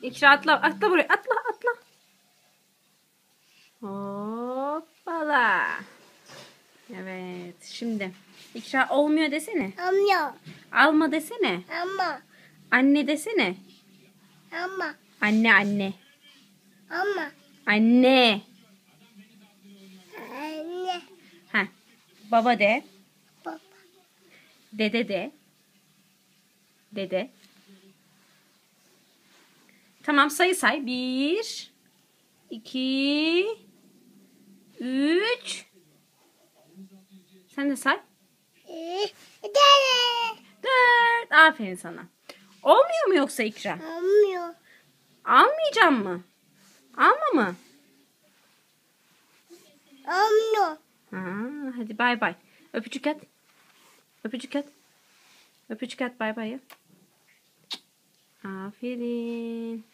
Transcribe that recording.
İkra atla. Atla buraya. Atla atla. Hoppala. Evet. Şimdi. İkra olmuyor desene. Olmuyor. Alma desene. Ama. Anne desene. Ama. Anne anne. Ama. Anne. Anne. Heh. Baba de. Baba. Dede de. Dede. Tamam sayı say. 1 2 3. Sen de say. Dede. 4. Aferin sana. Olmuyor mu yoksa İkra? Olmuyor. Almayacağım mı? Alma mı? Olmuyor. Ha, hadi bay bay. Öpücük at. Öpücük at. Öpücük at bay bay. Aferin.